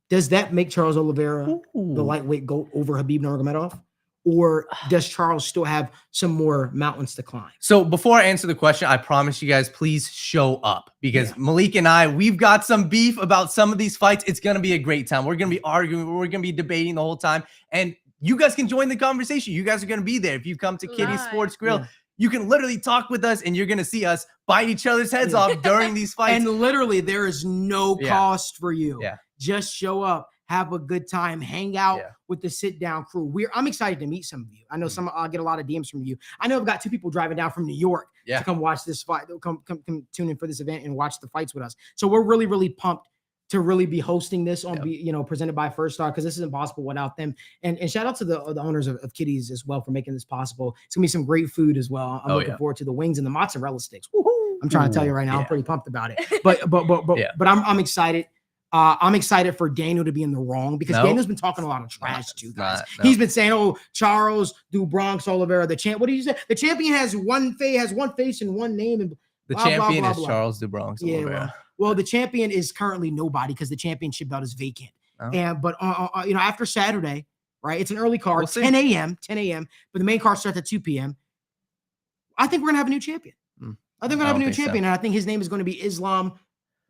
does that make Charles Oliveira the lightweight GOAT over Khabib Nurmagomedov? Or does Charles still have some more mountains to climb? So before I answer the question, I promise you guys, please show up because Malik and I, we've got some beef about some of these fights. It's going to be a great time. We're going to be arguing. We're going to be debating the whole time. And you guys can join the conversation. You guys are going to be there. If you come to Kitty Sports Grill, you can literally talk with us and you're going to see us bite each other's heads off during these fights. And literally there is no cost for you. Just show up. Have a good time, hang out with the Sit Down crew. I'm excited to meet some of you. I know I'll get a lot of DMs from you. I know I've got 2 people driving down from New York to come watch this fight. They'll come tune in for this event and watch the fights with us. So we're really, really pumped to really be hosting this on, presented by First Star, because this is impossible without them. And shout out to the owners of Kitty's as well for making this possible. It's gonna be some great food as well. I'm looking forward to the wings and the mozzarella sticks. Woo-hoo. I'm trying to tell you right now, I'm pretty pumped about it. But I'm excited. I'm excited for Daniel to be in the wrong because Daniel's been talking a lot of trash to you guys. He's been saying, "Oh, Charles do Bronx Oliveira, the champ." What did you say? The champion has one face and one name, and the champion is Charles do Bronx Oliveira. Well, the champion is currently nobody because the championship belt is vacant. But after Saturday, right? It's an early card, 10 a.m. But the main card starts at 2 p.m. I think we're gonna have a new champion. I think we're gonna have a new champion, and I think his name is going to be Islam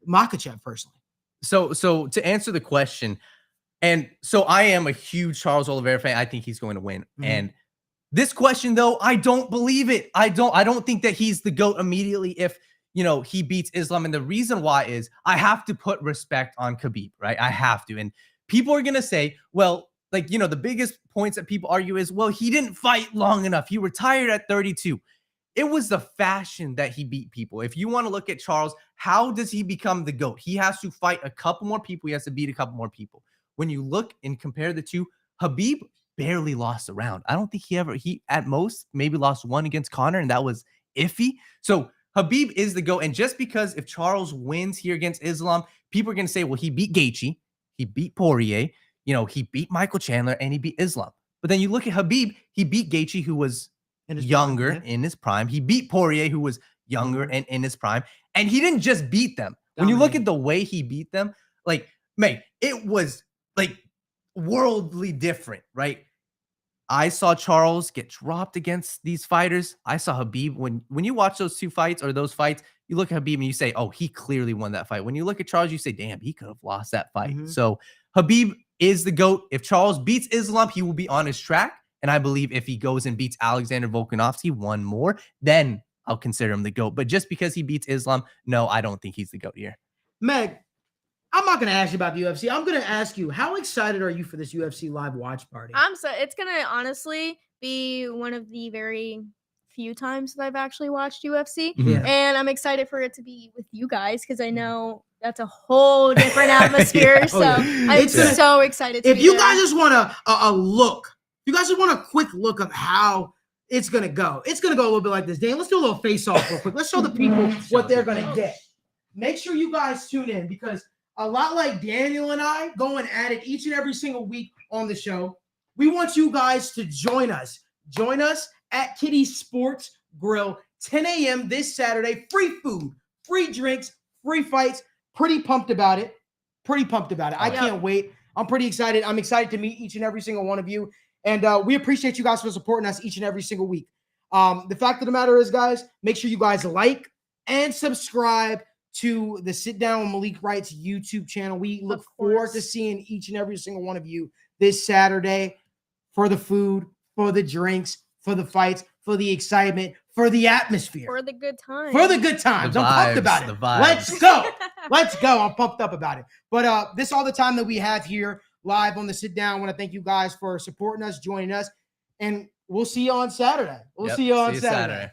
Makhachev. Personally. So to answer the question, and so I am a huge Charles Oliveira fan. I think he's going to win. And this question, though, I don't believe it. I don't think that he's the GOAT immediately if, he beats Islam. And the reason why is I have to put respect on Khabib, right? I have to. And people are going to say, well, the biggest points that people argue is, well, he didn't fight long enough. He retired at 32. It was the fashion that he beat people. If you want to look at Charles, how does he become the GOAT? He has to fight a couple more people. He has to beat a couple more people. When you look and compare the two, Khabib barely lost a round. I don't think he at most maybe lost one against Conor, and that was iffy. So Khabib is the GOAT. And just because if Charles wins here against Islam, people are going to say, well, he beat Gaethje, he beat Poirier, he beat Michael Chandler, and he beat Islam. But then you look at Khabib, he beat Gaethje, who was younger in his prime. He beat Poirier, who was younger and in his prime. And he didn't just beat them. When you look at the way he beat them, it was worldly different, right? I saw Charles get dropped against these fighters. I saw Khabib. When you watch those two fights or those fights, you look at Khabib and you say, oh, he clearly won that fight. When you look at Charles, you say, damn, he could have lost that fight. So Khabib is the GOAT. If Charles beats Islam, he will be on his track. And I believe if he goes and beats Alexander Volkanovski one more, then I'll consider him the GOAT. But just because he beats Islam, no, I don't think he's the GOAT here. Meg, I'm not going to ask you about the UFC. I'm going to ask you, how excited are you for this UFC live watch party? It's going to honestly be one of the very few times that I've actually watched UFC. And I'm excited for it to be with you guys because I know that's a whole different atmosphere. I'm so excited to be there. Guys just want a look, you guys just want a quick look of how it's going to go. It's going to go a little bit like this. Dan, let's do a little face-off real quick. Let's show the people what they're going to get. Make sure you guys tune in because a lot like Daniel and I going at it each and every single week on the show, We want you guys to join us. Join us at Kitty's Sports Grill, 10 a.m. this Saturday. Free food, free drinks, free fights. Pretty pumped about it. I can't wait. I'm pretty excited. I'm excited to meet each and every single one of you. And we appreciate you guys for supporting us each and every single week. The fact of the matter is, guys, make sure you guys like and subscribe to the Sit Down with Malik Wright's YouTube channel. We look forward to seeing each and every single one of you this Saturday for the food, for the drinks, for the fights, for the excitement, for the atmosphere. For the good times. I'm pumped about it. Let's go. I'm pumped up about it. But this is all the time that we have here live on the Sit Down. I want to thank you guys for supporting us, joining us, and we'll see you on Saturday. We'll see you on Saturday.